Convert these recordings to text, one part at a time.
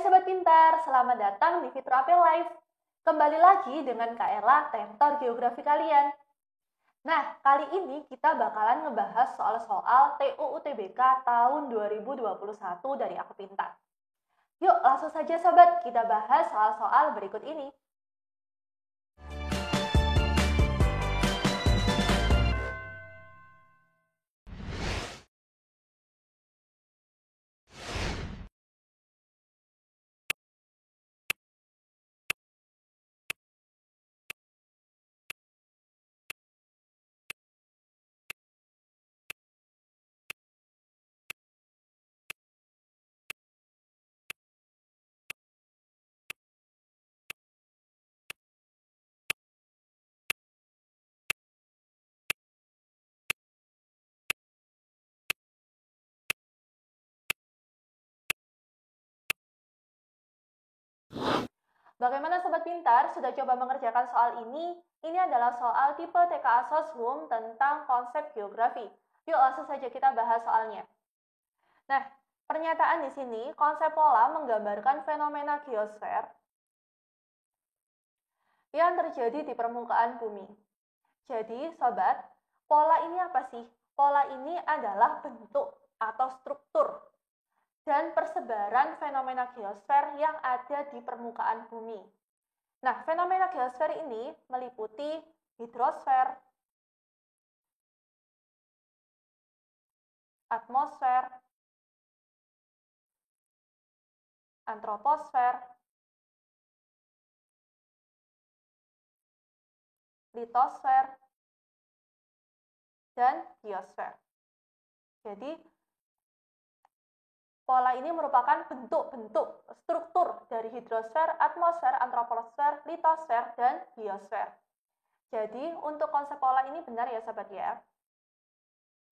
Hai Sobat Pintar, selamat datang di Fitro Apel Live. Kembali lagi dengan Kak Ella, Tentor Geografi kalian. Nah, kali ini kita bakalan ngebahas soal-soal TUU-UTBK tahun 2021 dari Aku Pintar. Yuk, langsung saja Sobat, kita bahas soal-soal berikut ini. Bagaimana Sobat Pintar, sudah coba mengerjakan soal ini? Ini adalah soal tipe TKA Soshum tentang konsep geografi. Yuk langsung saja kita bahas soalnya. Nah, pernyataan di sini, konsep pola menggambarkan fenomena geosfer yang terjadi di permukaan bumi. Jadi, Sobat, pola ini apa sih? Pola ini adalah bentuk atau struktur dan persebaran fenomena geosfer yang ada di permukaan bumi. Nah, fenomena geosfer ini meliputi hidrosfer, atmosfer, antroposfer, litosfer, dan geosfer. Jadi, pola ini merupakan bentuk-bentuk struktur dari hidrosfer, atmosfer, antroposfer, litosfer, dan geosfer. Jadi, untuk konsep pola ini benar ya Sobat ya.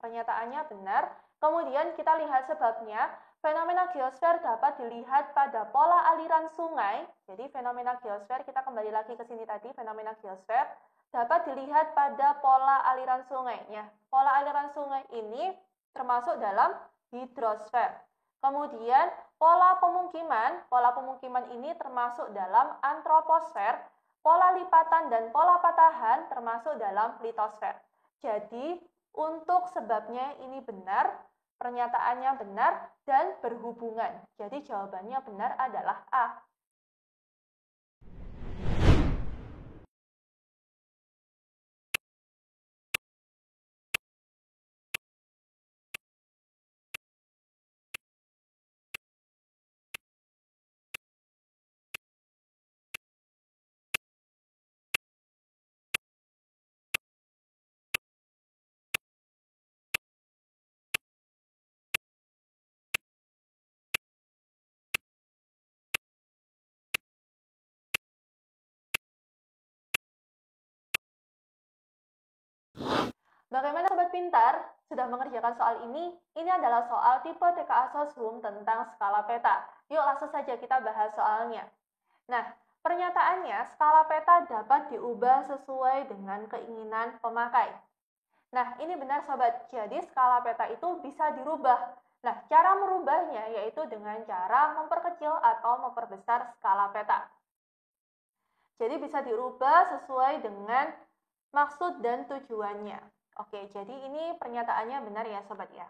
Pernyataannya benar. Kemudian kita lihat sebabnya. Fenomena geosfer dapat dilihat pada pola aliran sungai. Jadi, fenomena geosfer, kita kembali lagi ke sini tadi, fenomena geosfer dapat dilihat pada pola aliran sungainya. Pola aliran sungai ini termasuk dalam hidrosfer. Kemudian pola pemukiman ini termasuk dalam antroposfer, pola lipatan dan pola patahan termasuk dalam litosfer. Jadi untuk sebabnya ini benar, pernyataannya benar dan berhubungan. Jadi jawabannya benar adalah A. Bagaimana Sobat Pintar? Sudah mengerjakan soal ini? Ini adalah soal tipe TKA Soshum tentang skala peta. Yuk langsung saja kita bahas soalnya. Nah, pernyataannya skala peta dapat diubah sesuai dengan keinginan pemakai. Nah, ini benar Sobat. Jadi skala peta itu bisa dirubah. Nah, cara merubahnya yaitu dengan cara memperkecil atau memperbesar skala peta. Jadi bisa dirubah sesuai dengan maksud dan tujuannya. Oke, jadi ini pernyataannya benar ya Sobat ya.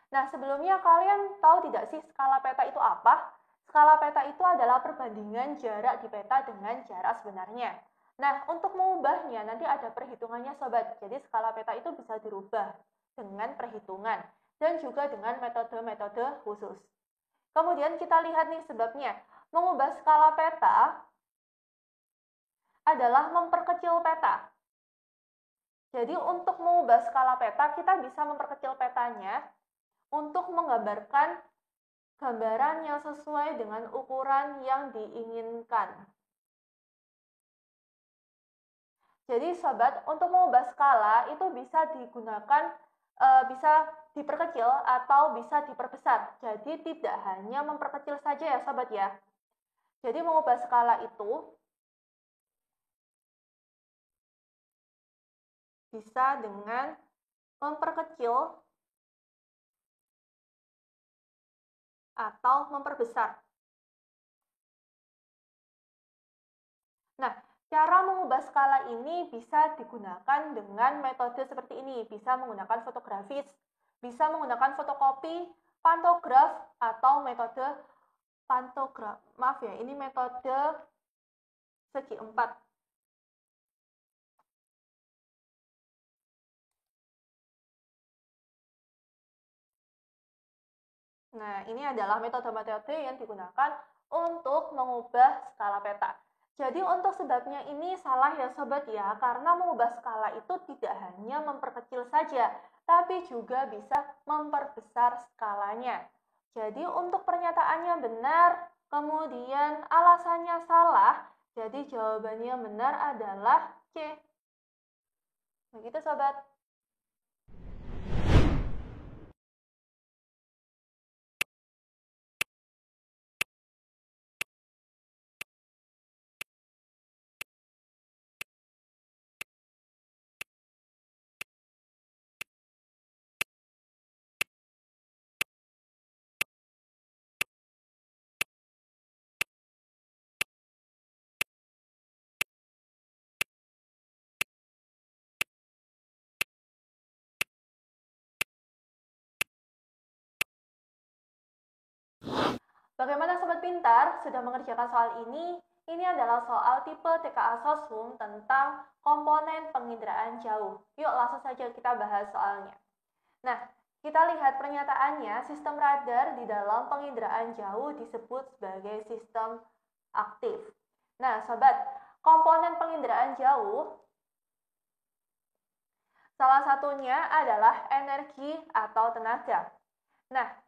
Nah, sebelumnya kalian tahu tidak sih skala peta itu apa? Skala peta itu adalah perbandingan jarak di peta dengan jarak sebenarnya. Nah, untuk mengubahnya nanti ada perhitungannya Sobat. Jadi skala peta itu bisa dirubah dengan perhitungan dan juga dengan metode-metode khusus. Kemudian kita lihat nih sebabnya. Mengubah skala peta adalah memperkecil peta. Jadi untuk mengubah skala peta, kita bisa memperkecil petanya untuk menggambarkan gambaran yang sesuai dengan ukuran yang diinginkan. Jadi Sobat, untuk mengubah skala itu bisa digunakan, bisa diperkecil atau bisa diperbesar. Jadi tidak hanya memperkecil saja ya Sobat ya. Jadi mengubah skala itu bisa dengan memperkecil atau memperbesar. Cara mengubah skala ini bisa digunakan dengan metode seperti ini. Bisa menggunakan fotografis, bisa menggunakan fotokopi, pantograf, atau metode pantograf. Maaf ya, ini metode segi empat. Nah, ini adalah metode-metode yang digunakan untuk mengubah skala peta. Jadi untuk sebabnya ini salah ya sobat ya, karena mengubah skala itu tidak hanya memperkecil saja, tapi juga bisa memperbesar skalanya. Jadi untuk pernyataannya benar, kemudian alasannya salah, jadi jawabannya benar adalah C. Begitu sobat. Bagaimana Sobat Pintar sudah mengerjakan soal ini? Ini adalah soal tipe TKA Soshum tentang komponen penginderaan jauh. Yuk langsung saja kita bahas soalnya. Nah, kita lihat pernyataannya, sistem radar di dalam penginderaan jauh disebut sebagai sistem aktif. Nah, Sobat, komponen penginderaan jauh salah satunya adalah energi atau tenaga. Nah,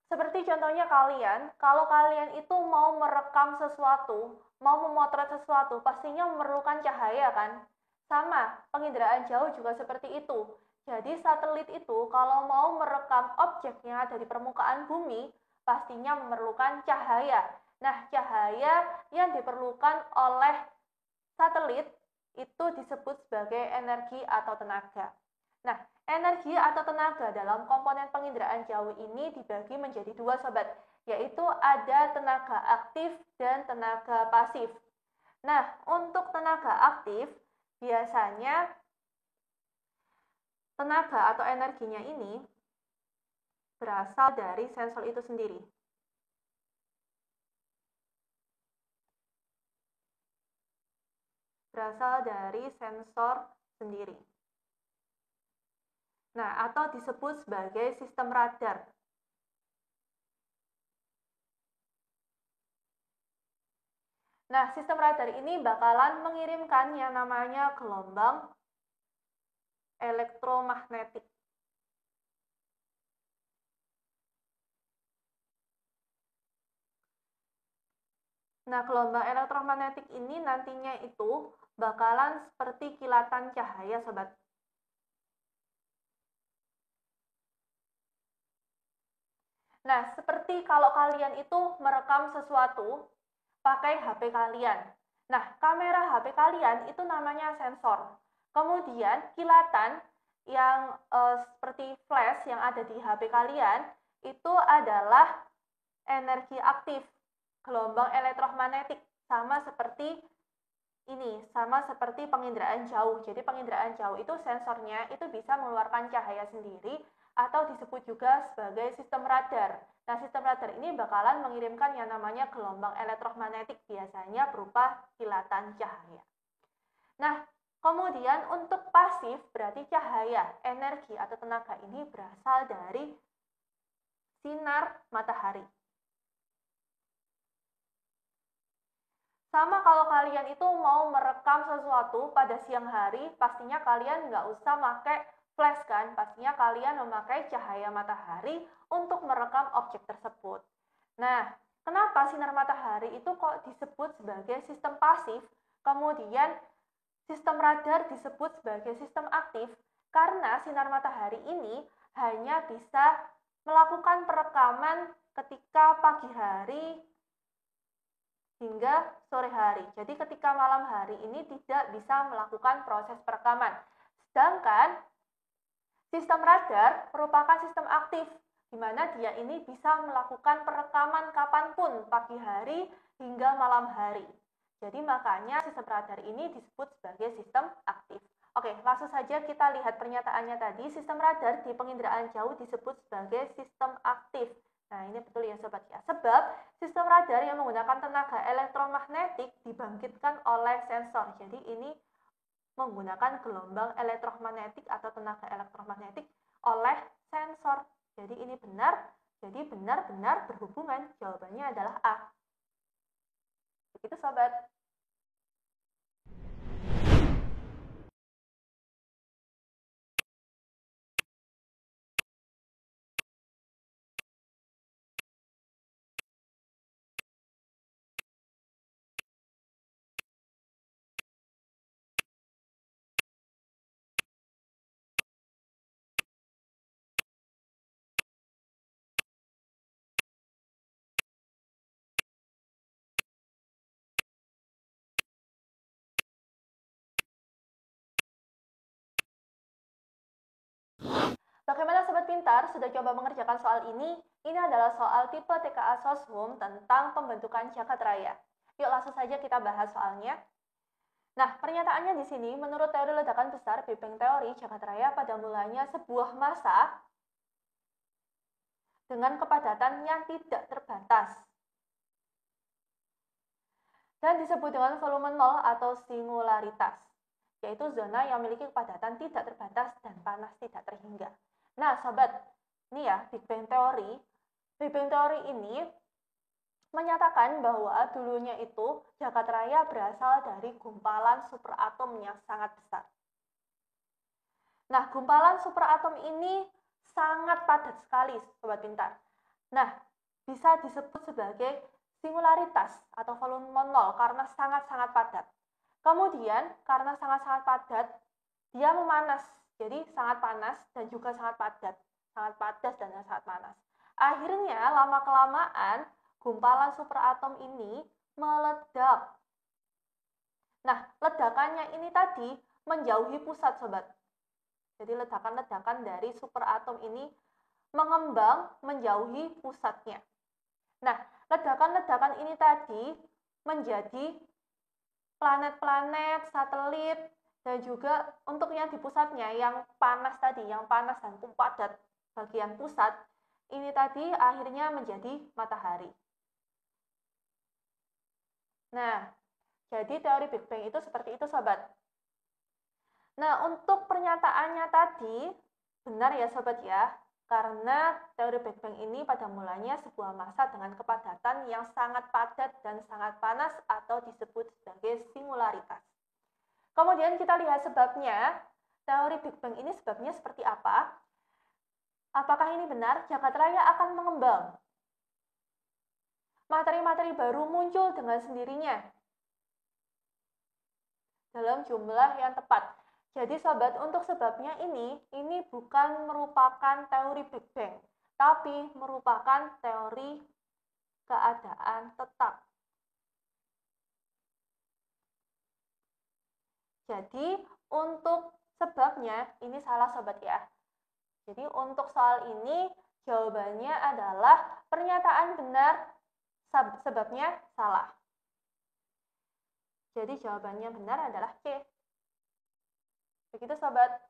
seperti contohnya kalian, kalau kalian itu mau merekam sesuatu, mau memotret sesuatu, pastinya memerlukan cahaya kan? Sama, penginderaan jauh juga seperti itu. Jadi satelit itu kalau mau merekam objeknya dari permukaan bumi, pastinya memerlukan cahaya. Nah, cahaya yang diperlukan oleh satelit itu disebut sebagai energi atau tenaga. Nah, energi atau tenaga dalam komponen penginderaan jauh ini dibagi menjadi dua sobat, yaitu ada tenaga aktif dan tenaga pasif. Nah, untuk tenaga aktif, biasanya tenaga atau energinya ini berasal dari sensor itu sendiri. Berasal dari sensor sendiri. Nah, atau disebut sebagai sistem radar. Nah, sistem radar ini bakalan mengirimkan yang namanya gelombang elektromagnetik. Nah, gelombang elektromagnetik ini nantinya itu bakalan seperti kilatan cahaya, sobat. Nah, seperti kalau kalian itu merekam sesuatu pakai HP kalian. Nah, kamera HP kalian itu namanya sensor. Kemudian kilatan yang seperti flash yang ada di HP kalian itu adalah energi aktif, gelombang elektromagnetik, sama seperti ini, sama seperti penginderaan jauh. Jadi penginderaan jauh itu sensornya itu bisa mengeluarkan cahaya sendiri atau disebut juga sebagai sistem radar. Nah, sistem radar ini bakalan mengirimkan yang namanya gelombang elektromagnetik, biasanya berupa kilatan cahaya. Nah, kemudian untuk pasif berarti cahaya, energi atau tenaga ini berasal dari sinar matahari. Sama kalau kalian itu mau merekam sesuatu pada siang hari, pastinya kalian nggak usah pakai flash kan, pastinya kalian memakai cahaya matahari untuk merekam objek tersebut. Nah, kenapa sinar matahari itu kok disebut sebagai sistem pasif, kemudian sistem radar disebut sebagai sistem aktif? Karena sinar matahari ini hanya bisa melakukan perekaman ketika pagi hari hingga sore hari. Jadi ketika malam hari ini tidak bisa melakukan proses perekaman. Sedangkan sistem radar merupakan sistem aktif, di mana dia ini bisa melakukan perekaman kapanpun, pagi hari hingga malam hari. Jadi makanya sistem radar ini disebut sebagai sistem aktif. Oke, langsung saja kita lihat pernyataannya tadi. Sistem radar di penginderaan jauh disebut sebagai sistem aktif. Nah, ini betul ya sobat ya. Sebab sistem radar yang menggunakan tenaga elektromagnetik dibangkitkan oleh sensor. Jadi ini menggunakan gelombang elektromagnetik atau tenaga elektromagnetik oleh sensor. Jadi ini benar. Jadi benar-benar berhubungan. Jawabannya adalah A. Begitu sobat. Bagaimana Sobat Pintar sudah coba mengerjakan soal ini? Ini adalah soal tipe TKA Soshum tentang pembentukan jagat raya. Yuk langsung saja kita bahas soalnya. Nah, pernyataannya di sini, menurut teori ledakan besar Big Bang teori, jagat raya pada mulanya sebuah massa dengan kepadatan yang tidak terbatas dan disebut dengan volume nol atau singularitas, yaitu zona yang memiliki kepadatan tidak terbatas dan panas tidak terhingga. Nah, sobat, ini ya Big Bang teori. Big Bang teori ini menyatakan bahwa dulunya itu jagat raya berasal dari gumpalan superatom yang sangat besar. Nah, gumpalan superatom ini sangat padat sekali, sobat pintar. Nah, bisa disebut sebagai singularitas atau volume nol karena sangat-sangat padat. Kemudian, karena sangat-sangat padat, dia memanas. Jadi sangat panas dan juga sangat padat. Sangat padat dan sangat panas. Akhirnya, lama-kelamaan, gumpalan superatom ini meledak. Nah, ledakannya ini tadi menjauhi pusat, sobat. Jadi ledakan-ledakan dari superatom ini mengembang menjauhi pusatnya. Nah, ledakan-ledakan ini tadi menjadi planet-planet, satelit, dan juga untuk yang di pusatnya, yang panas tadi, yang panas dan padat bagian pusat, ini tadi akhirnya menjadi matahari. Nah, jadi teori Big Bang itu seperti itu, sobat. Nah, untuk pernyataannya tadi, benar ya, sobat ya, karena teori Big Bang ini pada mulanya sebuah massa dengan kepadatan yang sangat padat dan sangat panas atau disebut sebagai singularitas. Kemudian kita lihat sebabnya, teori Big Bang ini sebabnya seperti apa? Apakah ini benar? Jagat raya akan mengembang. Materi-materi baru muncul dengan sendirinya dalam jumlah yang tepat. Jadi sobat, untuk sebabnya ini bukan merupakan teori Big Bang, tapi merupakan teori keadaan tetap. Jadi untuk sebabnya ini salah, sobat ya. Jadi untuk soal ini jawabannya adalah pernyataan benar, sebabnya salah. Jadi jawabannya benar adalah C. Begitu sobat.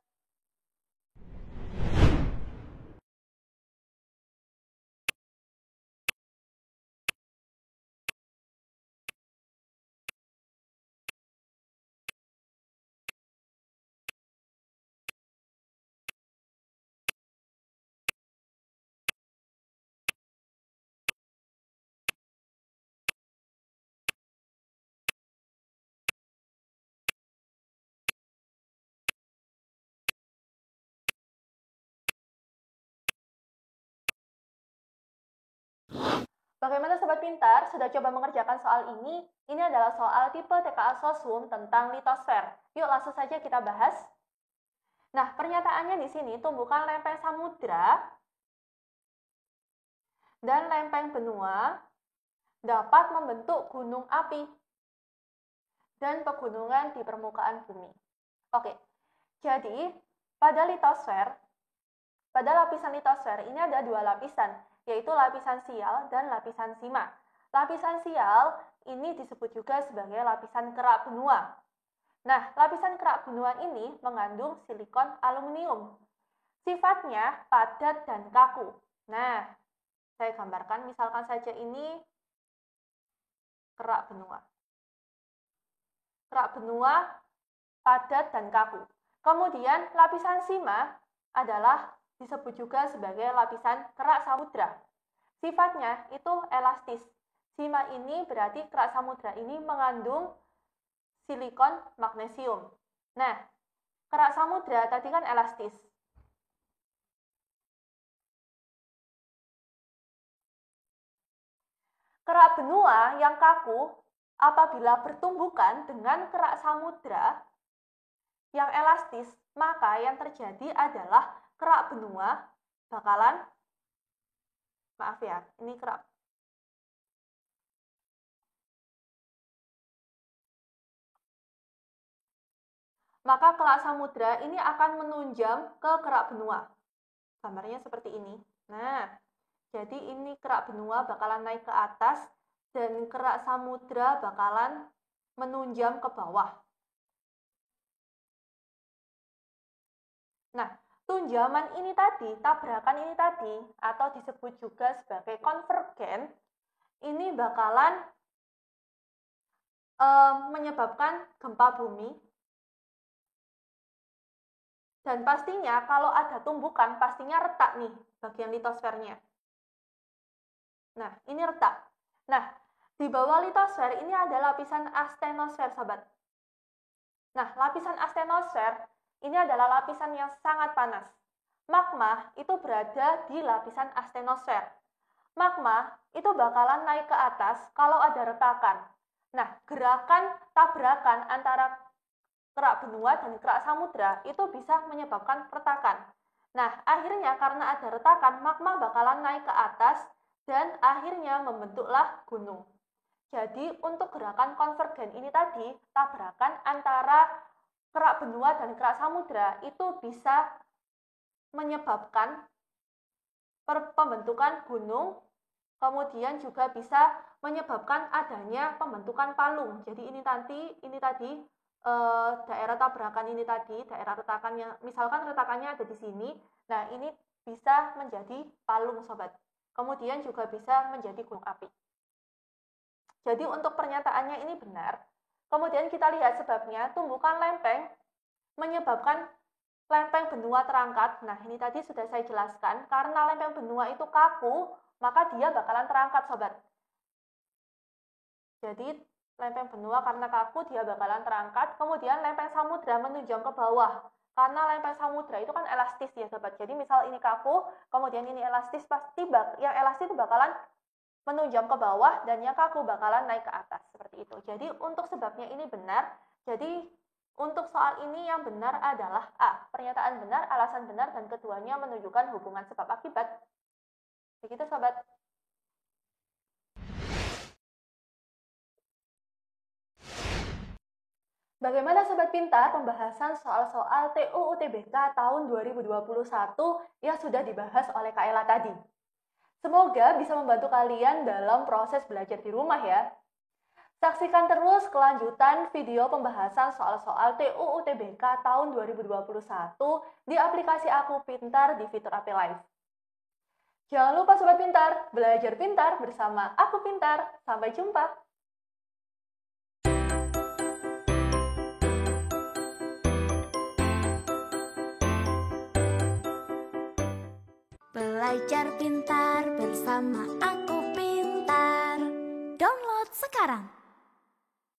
Bagaimana Sobat Pintar? Sudah coba mengerjakan soal ini? Ini adalah soal tipe TKA Soshum tentang litosfer. Yuk langsung saja kita bahas. Nah, pernyataannya di sini, tumbukan lempeng samudra dan lempeng benua dapat membentuk gunung api dan pegunungan di permukaan bumi. Oke, jadi pada litosfer, pada lapisan litosfer ini ada dua lapisan, yaitu lapisan sial dan lapisan sima. lapisan sial ini disebut juga sebagai lapisan kerak benua. Nah, lapisan kerak benua ini mengandung silikon aluminium. Sifatnya padat dan kaku. Nah, saya gambarkan misalkan saja ini kerak benua. Kerak benua padat dan kaku. Kemudian lapisan sima adalah disebut juga sebagai lapisan kerak samudra. Sifatnya itu elastis. Sima ini berarti kerak samudra ini mengandung silikon magnesium. Nah, kerak samudra tadi kan elastis. Kerak benua yang kaku apabila bertumbukan dengan kerak samudra yang elastis, maka yang terjadi adalah kerak benua bakalan, maaf ya, ini kerak. Maka kerak samudra ini akan menunjam ke kerak benua. Gambarnya seperti ini. Nah, jadi ini kerak benua bakalan naik ke atas dan kerak samudra bakalan menunjam ke bawah. Nah, tunjaman ini tadi, tabrakan ini tadi, atau disebut juga sebagai konvergen, ini bakalan menyebabkan gempa bumi. Dan pastinya kalau ada tumbukan, pastinya retak nih bagian litosfernya. Nah, ini retak. Nah, di bawah litosfer ini ada lapisan astenosfer, sobat. Nah, lapisan astenosfer ini adalah lapisan yang sangat panas. Magma itu berada di lapisan astenosfer. Magma itu bakalan naik ke atas kalau ada retakan. Nah, gerakan tabrakan antara kerak benua dan kerak samudra itu bisa menyebabkan retakan. Nah, akhirnya karena ada retakan, magma bakalan naik ke atas dan akhirnya membentuklah gunung. Jadi, untuk gerakan konvergen ini tadi, tabrakan antara kerak benua dan kerak samudra itu bisa menyebabkan pembentukan gunung, kemudian juga bisa menyebabkan adanya pembentukan palung. Jadi ini tadi daerah tabrakan ini tadi, daerah retakannya, misalkan retakannya ada di sini, nah ini bisa menjadi palung, sobat. Kemudian juga bisa menjadi gunung api. Jadi untuk pernyataannya ini benar. Kemudian kita lihat sebabnya, tumbukan lempeng menyebabkan lempeng benua terangkat. Nah, ini tadi sudah saya jelaskan, karena lempeng benua itu kaku, maka dia bakalan terangkat, sobat. Jadi, lempeng benua karena kaku, dia bakalan terangkat. Kemudian, lempeng samudra menunjang ke bawah. Karena lempeng samudra itu kan elastis ya, sobat. Jadi, misal ini kaku, kemudian ini elastis, pasti yang elastis itu bakalan menunjang ke bawah, dan yang kaku bakalan naik ke atas. Seperti itu. Jadi, untuk sebabnya ini benar. Jadi, untuk soal ini yang benar adalah A. Pernyataan benar, alasan benar, dan keduanya menunjukkan hubungan sebab akibat. Begitu, sobat. Bagaimana Sobat Pintar pembahasan soal-soal TU UTBK tahun 2021 yang sudah dibahas oleh Kak Ella tadi? Semoga bisa membantu kalian dalam proses belajar di rumah ya. Saksikan terus kelanjutan video pembahasan soal-soal TU UTBK tahun 2021 di aplikasi Aku Pintar di fitur AP Live. Jangan lupa Sobat Pintar, belajar pintar bersama Aku Pintar. Sampai jumpa! Belajar pintar bersama Aku Pintar. Download sekarang.